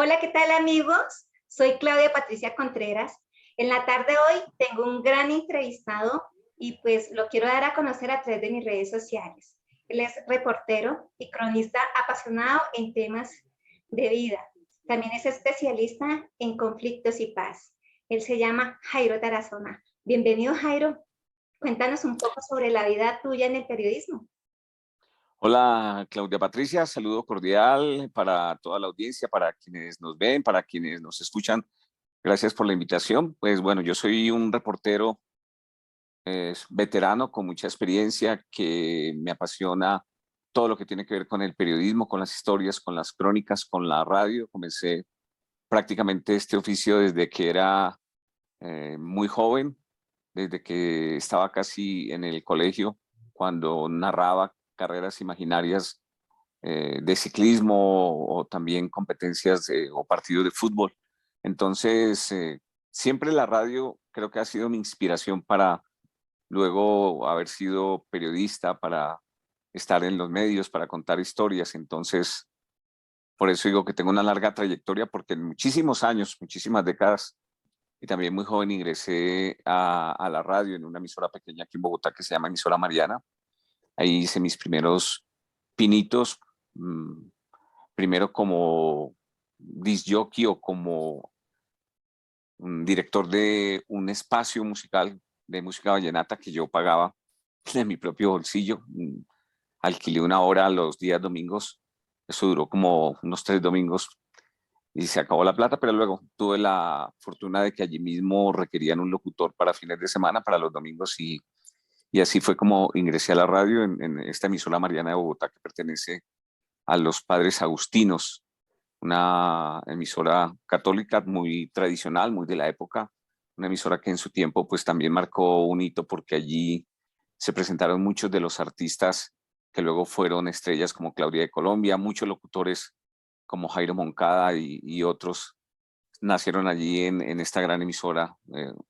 Hola, ¿qué tal amigos? Soy Claudia Patricia Contreras. En la tarde de hoy tengo un gran entrevistado y pues lo quiero dar a conocer a través de mis redes sociales. Él es reportero y cronista apasionado en temas de vida. También es especialista en conflictos y paz. Él se llama Jairo Tarazona. Bienvenido, Jairo. Cuéntanos un poco sobre la vida tuya en el periodismo. Hola Claudia Patricia, saludo cordial para toda la audiencia, para quienes nos ven, para quienes nos escuchan. Gracias por la invitación. Pues bueno, yo soy un reportero veterano con mucha experiencia que me apasiona todo lo que tiene que ver con el periodismo, con las historias, con las crónicas, con la radio. Comencé prácticamente este oficio desde que era muy joven, desde que estaba casi en el colegio, cuando narraba carreras imaginarias de ciclismo o también competencias o partidos de fútbol. Entonces, siempre la radio creo que ha sido mi inspiración para luego haber sido periodista, para estar en los medios, para contar historias. Entonces, por eso digo que tengo una larga trayectoria, porque en muchísimos años, muchísimas décadas, y también muy joven ingresé a la radio en una emisora pequeña aquí en Bogotá que se llama Emisora Mariana. Ahí hice mis primeros pinitos, mm, primero como disc jockey o como director de un espacio musical de música vallenata que yo pagaba de mi propio bolsillo. Alquilé una hora los días domingos. Eso duró como unos 3 domingos y se acabó la plata, pero luego tuve la fortuna de que allí mismo requerían un locutor para fines de semana, para los domingos, y así fue como ingresé a la radio en esta emisora Mariana de Bogotá que pertenece a los Padres Agustinos, una emisora católica muy tradicional, muy de la época, una emisora que en su tiempo pues también marcó un hito porque allí se presentaron muchos de los artistas que luego fueron estrellas como Claudia de Colombia, muchos locutores como Jairo Moncada y otros nacieron allí en esta gran emisora,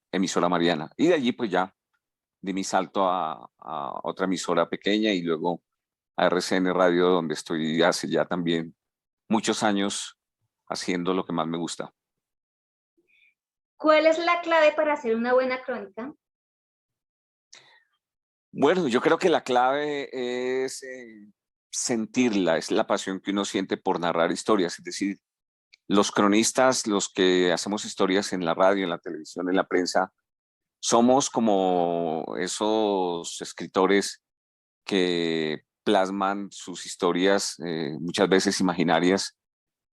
emisora Mariana. Y de allí pues ya di mi salto a otra emisora pequeña y luego a RCN Radio, donde estoy hace ya también muchos años haciendo lo que más me gusta. ¿Cuál es la clave para hacer una buena crónica? Bueno, yo creo que la clave es sentirla, es la pasión que uno siente por narrar historias. Es decir, los cronistas, los que hacemos historias en la radio, en la televisión, en la prensa, somos como esos escritores que plasman sus historias, muchas veces imaginarias,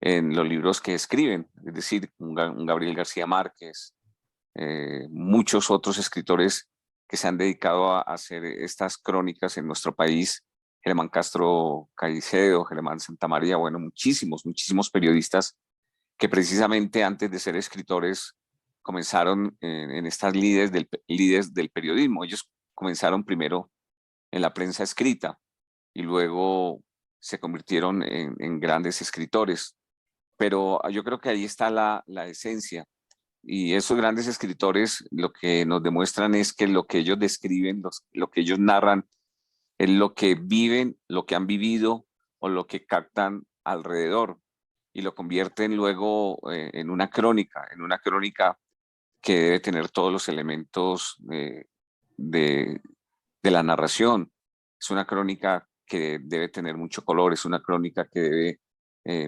en los libros que escriben. Es decir, un Gabriel García Márquez, muchos otros escritores que se han dedicado a hacer estas crónicas en nuestro país, Germán Castro Caicedo, Germán Santamaría, bueno, muchísimos, muchísimos periodistas que precisamente antes de ser escritores comenzaron en estas líderes del periodismo. Ellos comenzaron primero en la prensa escrita y luego se convirtieron en grandes escritores. Pero yo creo que ahí está la esencia. Y esos grandes escritores lo que nos demuestran es que lo que ellos describen, lo que ellos narran, es lo que viven, lo que han vivido o lo que captan alrededor y lo convierten luego en una crónica que debe tener todos los elementos de, de la narración. Es una crónica que debe tener mucho color, es una crónica que debe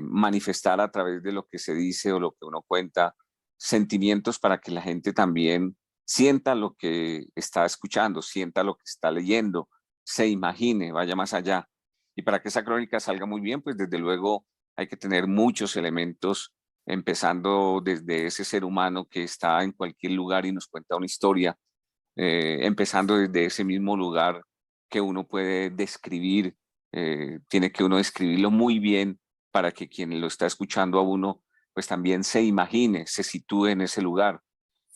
manifestar a través de lo que se dice o lo que uno cuenta, sentimientos para que la gente también sienta lo que está escuchando, sienta lo que está leyendo, se imagine, vaya más allá. Y para que esa crónica salga muy bien, pues desde luego hay que tener muchos elementos, empezando desde ese ser humano que está en cualquier lugar y nos cuenta una historia, empezando desde ese mismo lugar que uno puede describir, tiene que uno describirlo muy bien para que quien lo está escuchando a uno, pues también se imagine, se sitúe en ese lugar.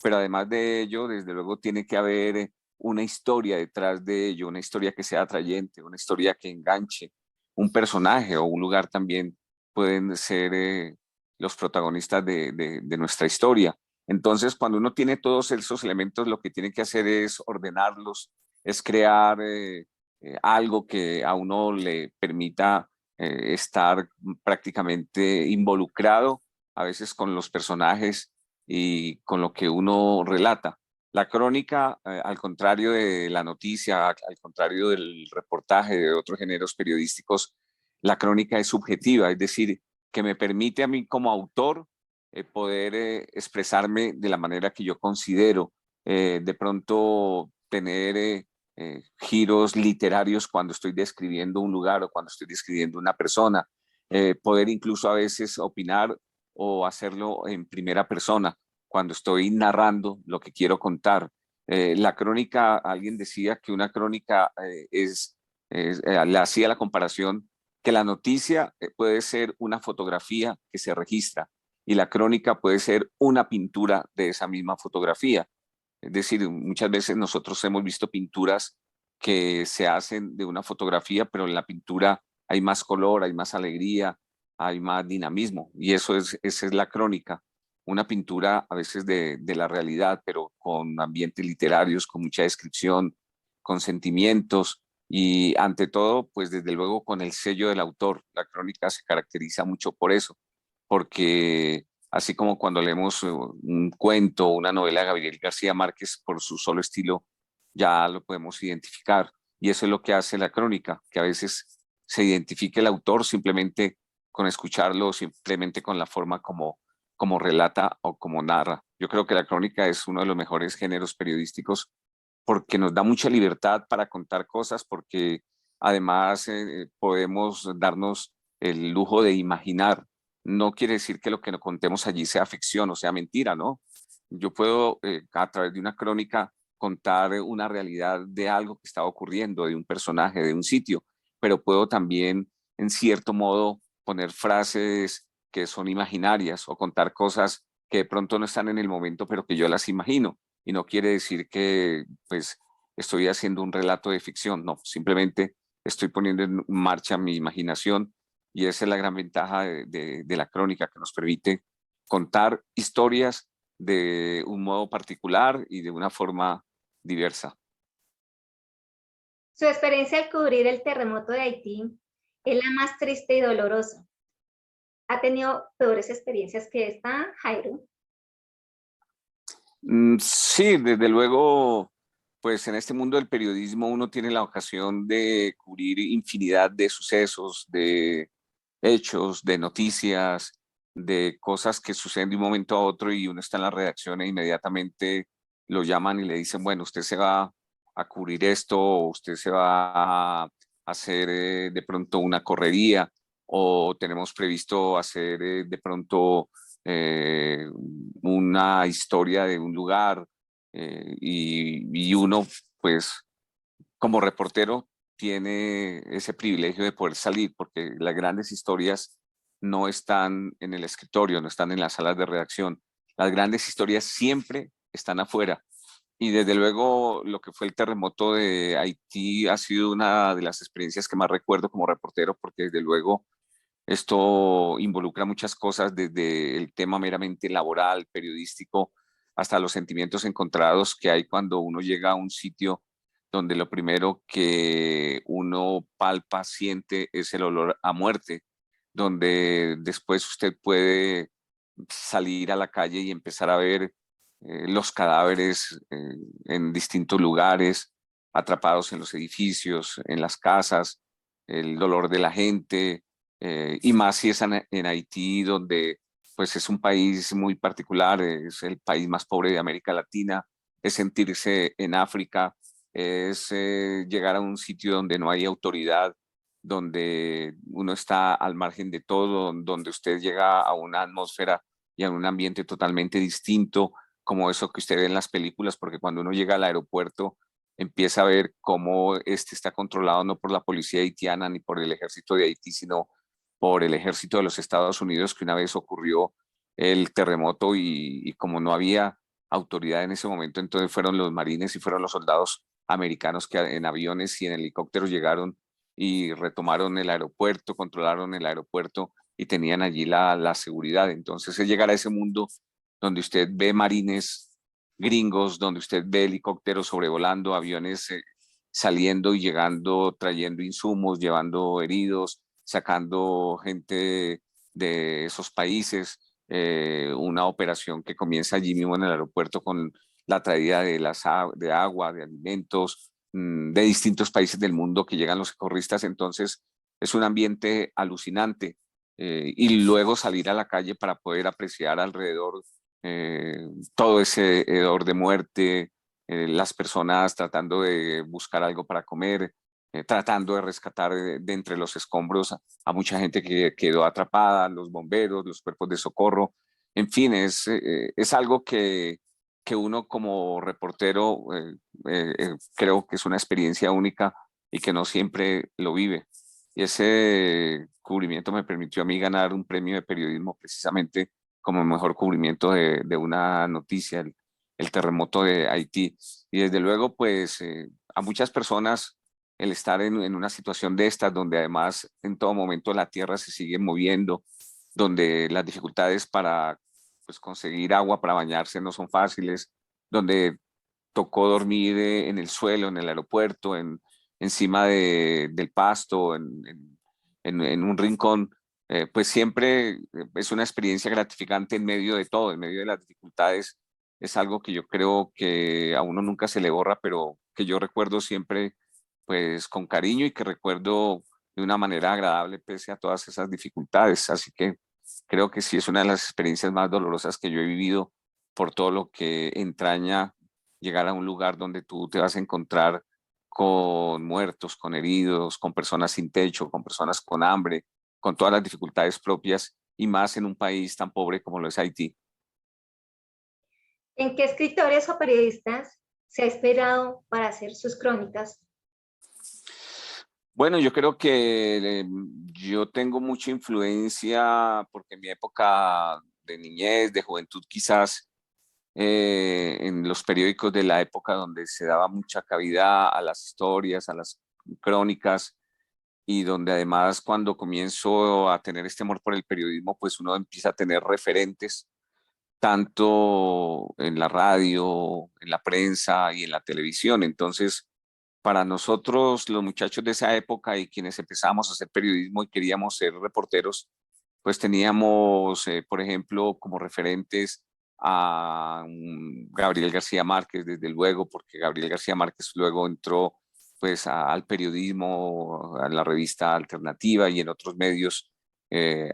Pero además de ello, desde luego tiene que haber una historia detrás de ello, una historia que sea atrayente, una historia que enganche, un personaje o un lugar también pueden ser los protagonistas de nuestra historia. Entonces, cuando uno tiene todos esos elementos, lo que tiene que hacer es ordenarlos, es crear algo que a uno le permita estar prácticamente involucrado a veces con los personajes y con lo que uno relata. La crónica, al contrario de la noticia, al contrario del reportaje, de otros géneros periodísticos, la crónica es subjetiva, es decir, que me permite a mí como autor poder expresarme de la manera que yo considero, de pronto tener giros literarios cuando estoy describiendo un lugar o cuando estoy describiendo una persona, poder incluso a veces opinar o hacerlo en primera persona cuando estoy narrando lo que quiero contar. La crónica, alguien decía que una crónica le hacía la comparación que la noticia puede ser una fotografía que se registra y la crónica puede ser una pintura de esa misma fotografía. Es decir, muchas veces nosotros hemos visto pinturas que se hacen de una fotografía, pero en la pintura hay más color, hay más alegría, hay más dinamismo. Y esa es la crónica. Una pintura a veces de la realidad, pero con ambientes literarios, con mucha descripción, con sentimientos y ante todo, pues desde luego con el sello del autor. La crónica se caracteriza mucho por eso, porque así como cuando leemos un cuento o una novela de Gabriel García Márquez, por su solo estilo ya lo podemos identificar. Y eso es lo que hace la crónica, que a veces se identifica el autor simplemente con escucharlo, simplemente con la forma como relata o como narra. Yo creo que la crónica es uno de los mejores géneros periodísticos porque nos da mucha libertad para contar cosas, porque además podemos darnos el lujo de imaginar. No quiere decir que lo que nos contemos allí sea ficción o sea mentira, ¿no? Yo puedo, a través de una crónica, contar una realidad de algo que está ocurriendo, de un personaje, de un sitio, pero puedo también, en cierto modo, poner frases que son imaginarias o contar cosas que de pronto no están en el momento, pero que yo las imagino. Y no quiere decir que, pues, estoy haciendo un relato de ficción, no, simplemente estoy poniendo en marcha mi imaginación y esa es la gran ventaja de la crónica, que nos permite contar historias de un modo particular y de una forma diversa. Su experiencia al cubrir el terremoto de Haití es la más triste y dolorosa. ¿Ha tenido peores experiencias que esta, Jairo? Sí, desde luego, pues en este mundo del periodismo uno tiene la ocasión de cubrir infinidad de sucesos, de hechos, de noticias, de cosas que suceden de un momento a otro y uno está en la redacción e inmediatamente lo llaman y le dicen, bueno, usted se va a cubrir esto, o usted se va a hacer de pronto una correría, o tenemos previsto hacer de pronto eh, una historia de un lugar y uno, pues, como reportero, tiene ese privilegio de poder salir, porque las grandes historias no están en el escritorio, no están en las salas de redacción. Las grandes historias siempre están afuera. Y desde luego lo que fue el terremoto de Haití ha sido una de las experiencias que más recuerdo como reportero, porque desde luego esto involucra muchas cosas, desde el tema meramente laboral, periodístico, hasta los sentimientos encontrados que hay cuando uno llega a un sitio donde lo primero que uno palpa, siente, es el olor a muerte, donde después usted puede salir a la calle y empezar a ver los cadáveres en distintos lugares, atrapados en los edificios, en las casas, el dolor de la gente, y más si es en Haití, donde pues es un país muy particular, es el país más pobre de América Latina, es sentirse en África, es llegar a un sitio donde no hay autoridad, donde uno está al margen de todo, donde usted llega a una atmósfera y a un ambiente totalmente distinto, como eso que usted ve en las películas, porque cuando uno llega al aeropuerto empieza a ver cómo este está controlado no por la policía haitiana ni por el ejército de Haití, sino por el ejército de los Estados Unidos, que una vez ocurrió el terremoto y como no había autoridad en ese momento, entonces fueron los marines y fueron los soldados americanos que en aviones y en helicópteros llegaron y retomaron el aeropuerto, controlaron el aeropuerto y tenían allí la seguridad. Entonces es llegar a ese mundo donde usted ve marines gringos, donde usted ve helicópteros sobrevolando, aviones saliendo y llegando, trayendo insumos, llevando heridos, sacando gente de esos países, una operación que comienza allí mismo en el aeropuerto con la traída de agua, de alimentos, de distintos países del mundo que llegan los socorristas. Entonces es un ambiente alucinante. Y luego salir a la calle para poder apreciar alrededor todo ese hedor de muerte, las personas tratando de buscar algo para comer, tratando de rescatar de entre los escombros a mucha gente que quedó atrapada, los bomberos, los cuerpos de socorro. En fin, es algo que uno como reportero creo que es una experiencia única y que no siempre lo vive. Y ese cubrimiento me permitió a mí ganar un premio de periodismo precisamente como mejor cubrimiento de una noticia, el terremoto de Haití. Y desde luego, pues a muchas personas el estar en una situación de estas, donde además en todo momento la tierra se sigue moviendo, donde las dificultades para pues, conseguir agua para bañarse no son fáciles, donde tocó dormir en el suelo, en el aeropuerto, encima del pasto, en un rincón, pues siempre es una experiencia gratificante en medio de todo, en medio de las dificultades. Es algo que yo creo que a uno nunca se le borra, pero que yo recuerdo siempre pues con cariño y que recuerdo de una manera agradable pese a todas esas dificultades. Así que creo que sí es una de las experiencias más dolorosas que yo he vivido por todo lo que entraña llegar a un lugar donde tú te vas a encontrar con muertos, con heridos, con personas sin techo, con personas con hambre, con todas las dificultades propias y más en un país tan pobre como lo es Haití. ¿En qué escritores o periodistas se ha inspirado para hacer sus crónicas? Bueno, yo creo que yo tengo mucha influencia porque en mi época de niñez, de juventud quizás, en los periódicos de la época donde se daba mucha cabida a las historias, a las crónicas, y donde además cuando comienzo a tener este amor por el periodismo, pues uno empieza a tener referentes tanto en la radio, en la prensa y en la televisión. Entonces, para nosotros, los muchachos de esa época y quienes empezamos a hacer periodismo y queríamos ser reporteros, pues teníamos, por ejemplo, como referentes a Gabriel García Márquez, desde luego, porque Gabriel García Márquez luego entró pues al periodismo, a la revista Alternativa y en otros medios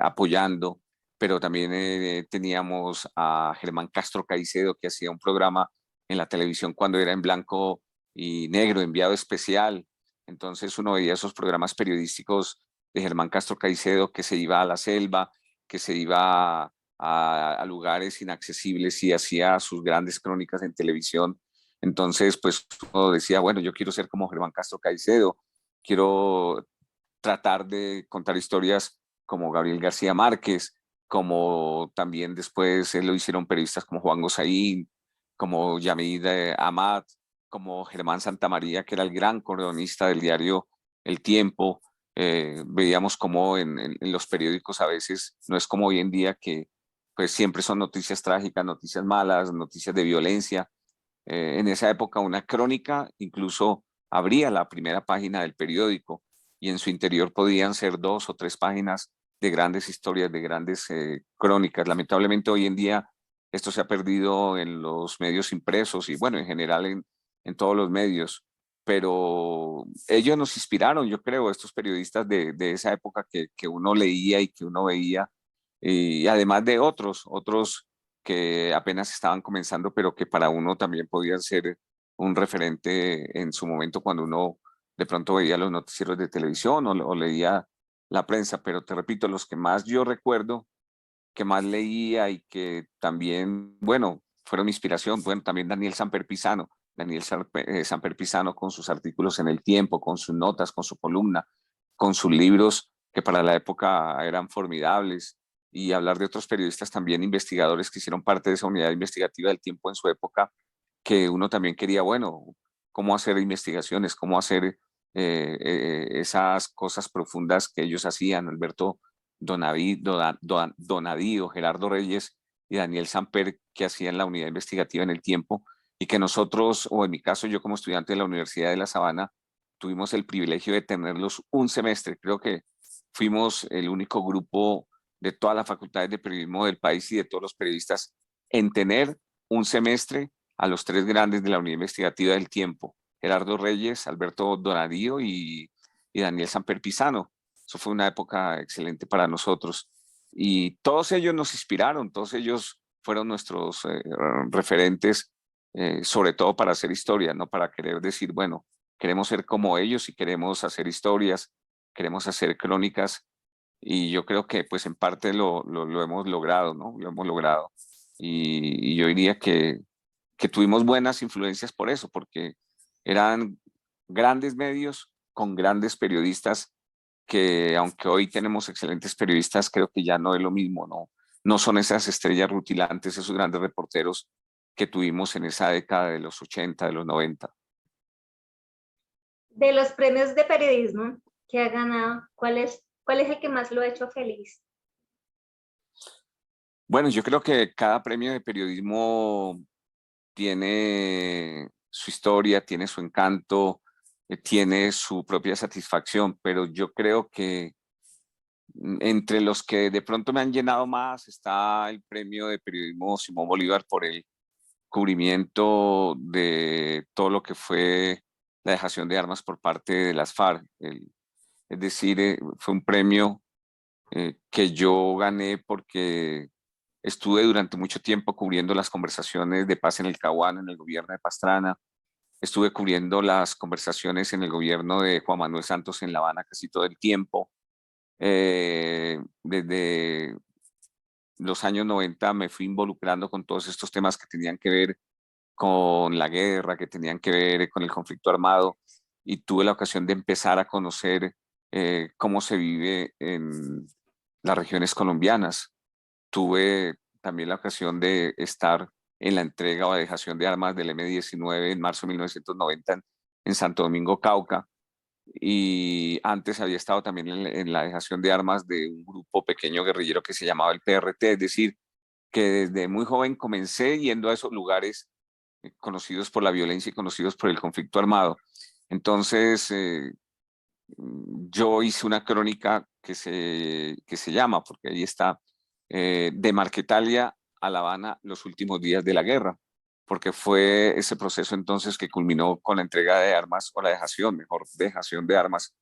apoyando, pero también teníamos a Germán Castro Caicedo, que hacía un programa en la televisión cuando era en blanco y negro, enviado especial. Entonces uno veía esos programas periodísticos de Germán Castro Caicedo que se iba a la selva, que se iba a lugares inaccesibles y hacía sus grandes crónicas en televisión. Entonces, pues uno decía, bueno, yo quiero ser como Germán Castro Caicedo, quiero tratar de contar historias como Gabriel García Márquez, como también después lo hicieron periodistas como Juan Gosaín, como Yamid Amat, como Germán Santamaría, que era el gran cronista del diario El Tiempo. Veíamos como en los periódicos a veces no es como hoy en día que pues siempre son noticias trágicas, noticias malas, noticias de violencia. En esa época una crónica incluso abría la primera página del periódico y en su interior podían ser 2 o 3 páginas de grandes historias, de grandes crónicas. Lamentablemente hoy en día esto se ha perdido en los medios impresos y bueno, en general en todos los medios, pero ellos nos inspiraron, yo creo, estos periodistas de esa época que uno leía y que uno veía, y además de otros que apenas estaban comenzando, pero que para uno también podían ser un referente en su momento cuando uno de pronto veía los noticieros de televisión o leía la prensa. Pero te repito, los que más yo recuerdo, que más leía y que también, bueno, fueron mi inspiración, bueno, también Daniel Samper Pizano, Samper Pizano con sus artículos en El Tiempo, con sus notas, con su columna, con sus libros que para la época eran formidables, y hablar de otros periodistas también, investigadores que hicieron parte de esa unidad investigativa del Tiempo en su época, que uno también quería, bueno, cómo hacer investigaciones, cómo hacer esas cosas profundas que ellos hacían, Alberto Donadío, Gerardo Reyes y Daniel Samper, que hacían la unidad investigativa en El Tiempo, y que nosotros, o en mi caso yo como estudiante de la Universidad de La Sabana, tuvimos el privilegio de tenerlos un semestre. Creo que fuimos el único grupo de todas las facultades de periodismo del país y de todos los periodistas en tener un semestre a los tres grandes de la unidad investigativa del tiempo: Gerardo Reyes, Alberto Donadío y Daniel Samper Pisano. Eso fue una época excelente para nosotros. Y todos ellos nos inspiraron, todos ellos fueron nuestros referentes, sobre todo para hacer historia, no para querer decir, bueno, queremos ser como ellos y queremos hacer historias, queremos hacer crónicas. Y yo creo que pues en parte lo hemos logrado, ¿no? Lo hemos logrado. Y yo diría que tuvimos buenas influencias por eso, porque eran grandes medios con grandes periodistas que, aunque hoy tenemos excelentes periodistas, creo que ya no es lo mismo, ¿no? No son esas estrellas rutilantes, esos grandes reporteros que tuvimos en esa década de los 80, de los 90. De los premios de periodismo que ha ganado, cuál es el que más lo ha hecho feliz? Bueno, yo creo que cada premio de periodismo tiene su historia, tiene su encanto, tiene su propia satisfacción, pero yo creo que entre los que de pronto me han llenado más está el premio de periodismo Simón Bolívar por el cubrimiento de todo lo que fue la dejación de armas por parte de las FARC. Es decir, fue un premio que yo gané porque estuve durante mucho tiempo cubriendo las conversaciones de paz en el Caguán, en el gobierno de Pastrana. Estuve cubriendo las conversaciones en el gobierno de Juan Manuel Santos en La Habana casi todo el tiempo. Desde los años 90 me fui involucrando con todos estos temas que tenían que ver con la guerra, que tenían que ver con el conflicto armado, y tuve la ocasión de empezar a conocer cómo se vive en las regiones colombianas. Tuve también la ocasión de estar en la entrega o dejación de armas del M-19 en marzo de 1990 en Santo Domingo, Cauca, y antes había estado también en la dejación de armas de un grupo pequeño guerrillero que se llamaba el PRT. Es decir, que desde muy joven comencé yendo a esos lugares conocidos por la violencia y conocidos por el conflicto armado. Entonces, yo hice una crónica que se llama, porque ahí está, de Marquetalia a La Habana, los últimos días de la guerra, porque fue ese proceso entonces que culminó con la entrega de armas, o la dejación, mejor, dejación de armas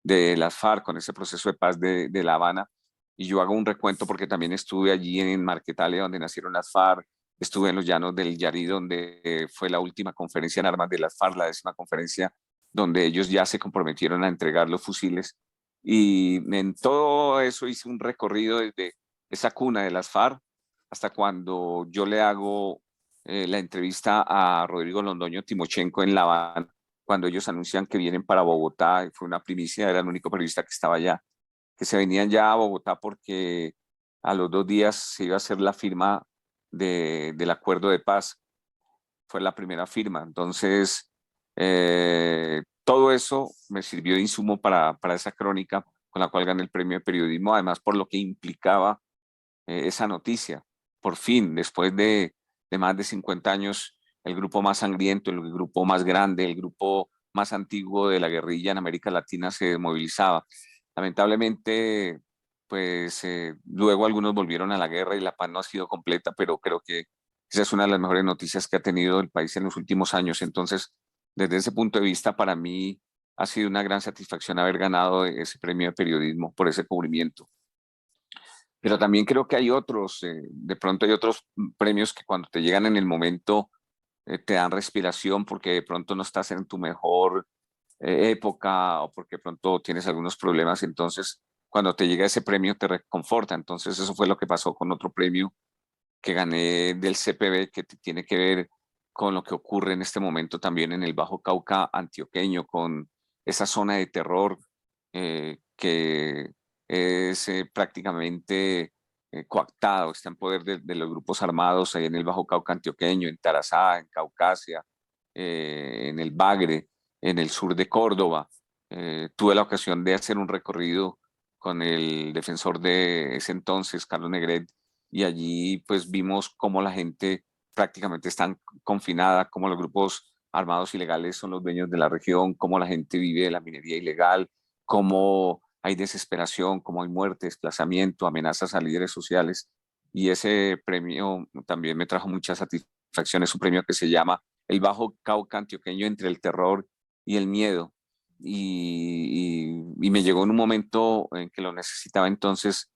de las FARC, con ese proceso de paz de La Habana. Y yo hago un recuento porque también estuve allí en Marquetalia, donde nacieron las FARC, estuve en los llanos del Yarí, donde fue la última conferencia en armas de las FARC, la 10ª conferencia, donde ellos ya se comprometieron a entregar los fusiles. Y en todo eso hice un recorrido desde esa cuna de las FARC hasta cuando yo le hago la entrevista a Rodrigo Londoño Timochenko en La Habana, cuando ellos anuncian que vienen para Bogotá. Y fue una primicia, era el único periodista que estaba allá, que se venían ya a Bogotá porque a los 2 días se iba a hacer la firma del acuerdo de paz. Fue la primera firma. Entonces, todo eso me sirvió de insumo para esa crónica con la cual gané el premio de periodismo, además por lo que implicaba esa noticia. Por fin, después de más de 50 años, el grupo más sangriento, el grupo más grande, el grupo más antiguo de la guerrilla en América Latina se desmovilizaba. Lamentablemente, pues luego algunos volvieron a la guerra y la paz no ha sido completa, pero creo que esa es una de las mejores noticias que ha tenido el país en los últimos años. Entonces, desde ese punto de vista, para mí ha sido una gran satisfacción haber ganado ese premio de periodismo por ese cubrimiento. Pero también creo que hay otros, de pronto hay otros premios que cuando te llegan en el momento te dan respiración porque de pronto no estás en tu mejor época o porque de pronto tienes algunos problemas. Entonces, cuando te llega ese premio te reconforta. Entonces, eso fue lo que pasó con otro premio que gané del CPB, que tiene que ver con lo que ocurre en este momento también en el Bajo Cauca antioqueño, con esa zona de terror que es prácticamente coactado, está en poder de los grupos armados ahí en el Bajo Cauca antioqueño, en Tarazá, en Caucasia, en el Bagre, en el sur de Córdoba. Tuve la ocasión de hacer un recorrido con el defensor de ese entonces, Carlos Negret, y allí pues vimos cómo la gente prácticamente está confinada, cómo los grupos armados ilegales son los dueños de la región, cómo la gente vive de la minería ilegal, cómo hay desesperación, cómo hay muerte, desplazamiento, amenazas a líderes sociales. Y ese premio también me trajo mucha satisfacción. Es un premio que se llama El Bajo Cauca Antioqueño entre el terror y el miedo. Y me llegó en un momento en que lo necesitaba, entonces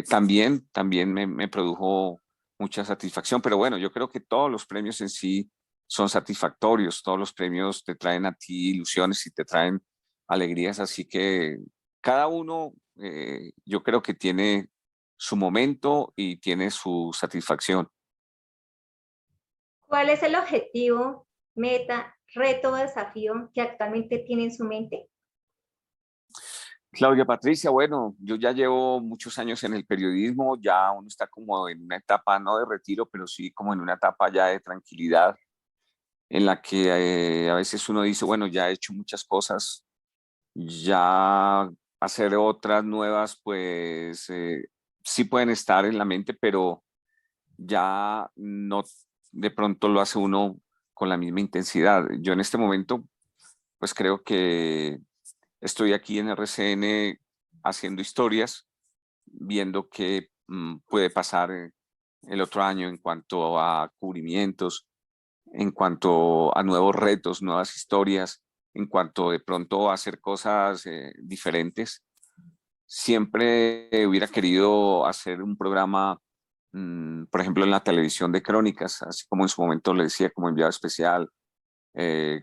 también me produjo mucha satisfacción. Pero bueno, yo creo que todos los premios en sí son satisfactorios, todos los premios te traen a ti ilusiones y te traen alegrías, así que cada uno yo creo que tiene su momento y tiene su satisfacción. ¿Cuál es el objetivo, meta, reto o desafío que actualmente tiene en su mente? Claudia Patricia, bueno, yo ya llevo muchos años en el periodismo, ya uno está como en una etapa, no de retiro, pero sí como en una etapa ya de tranquilidad, en la que a veces uno dice, bueno, ya he hecho muchas cosas, ya hacer otras nuevas, pues sí pueden estar en la mente, pero ya no de pronto lo hace uno con la misma intensidad. Yo en este momento, pues creo que estoy aquí en RCN haciendo historias, viendo qué puede pasar el otro año en cuanto a cubrimientos, en cuanto a nuevos retos, nuevas historias, en cuanto de pronto a hacer cosas diferentes. Siempre hubiera querido hacer un programa, por ejemplo, en la televisión de crónicas, así como en su momento le decía, como enviado especial,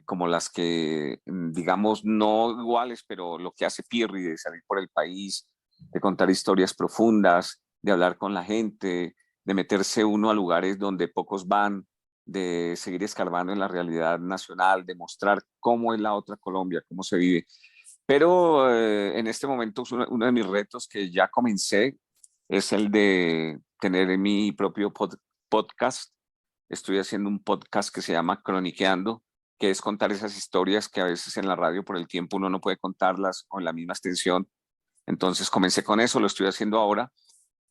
como las que, digamos, no iguales, pero lo que hace Pirri, de salir por el país, de contar historias profundas, de hablar con la gente, de meterse uno a lugares donde pocos van, de seguir escarbando en la realidad nacional, de mostrar cómo es la otra Colombia, cómo se vive. Pero en este momento uno de mis retos que ya comencé es el de tener mi propio podcast. Estoy haciendo un podcast que se llama Croniqueando, que es contar esas historias que a veces en la radio por el tiempo uno no puede contarlas o en la misma extensión. Entonces comencé con eso, lo estoy haciendo ahora,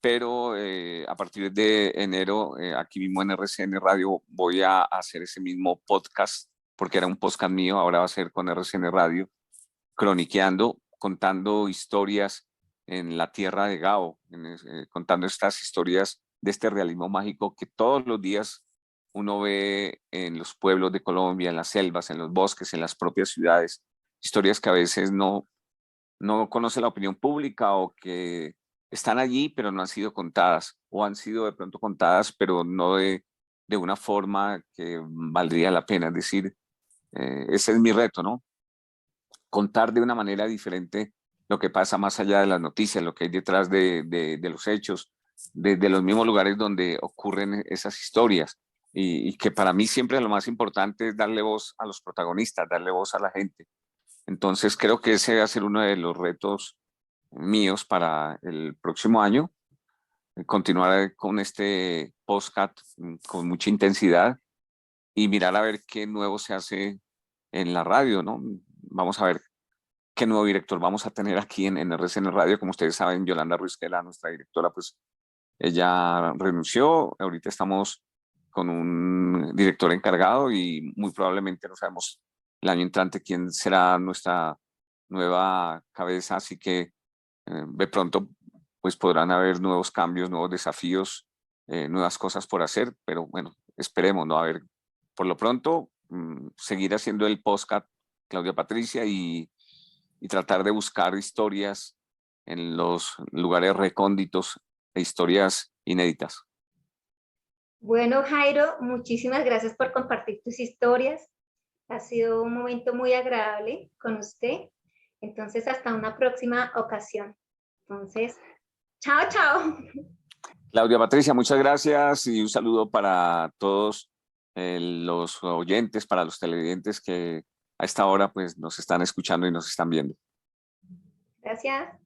pero a partir de enero, aquí mismo en RCN Radio, voy a hacer ese mismo podcast, porque era un podcast mío, ahora va a ser con RCN Radio, croniqueando, contando historias en la tierra de Gao, contando estas historias de este realismo mágico que todos los días uno ve en los pueblos de Colombia, en las selvas, en los bosques, en las propias ciudades, historias que a veces no conoce la opinión pública o que están allí pero no han sido contadas o han sido de pronto contadas pero no de una forma que valdría la pena. Es decir, ese es mi reto, ¿no? Contar de una manera diferente lo que pasa más allá de las noticias, lo que hay detrás de los hechos, de los mismos lugares donde ocurren esas historias. Y que para mí siempre lo más importante es darle voz a los protagonistas, darle voz a la gente. Entonces creo que ese va a ser uno de los retos míos para el próximo año, continuar con este podcast con mucha intensidad y mirar a ver qué nuevo se hace en la radio, ¿no? Vamos a ver qué nuevo director vamos a tener aquí en RCN Radio. Como ustedes saben, Yolanda Ruiz, que era nuestra directora, pues ella renunció. Ahorita estamos con un director encargado y muy probablemente no sabemos el año entrante quién será nuestra nueva cabeza, así que de pronto pues podrán haber nuevos cambios, nuevos desafíos, nuevas cosas por hacer, pero bueno, esperemos, ¿no? A ver, por lo pronto, seguir haciendo el podcast, Claudia Patricia, y tratar de buscar historias en los lugares recónditos e historias inéditas. Bueno, Jairo, muchísimas gracias por compartir tus historias. Ha sido un momento muy agradable con usted. Entonces, hasta una próxima ocasión. Entonces, chao, chao. Claudia Patricia, muchas gracias y un saludo para todos los oyentes, para los televidentes que a esta hora pues nos están escuchando y nos están viendo. Gracias.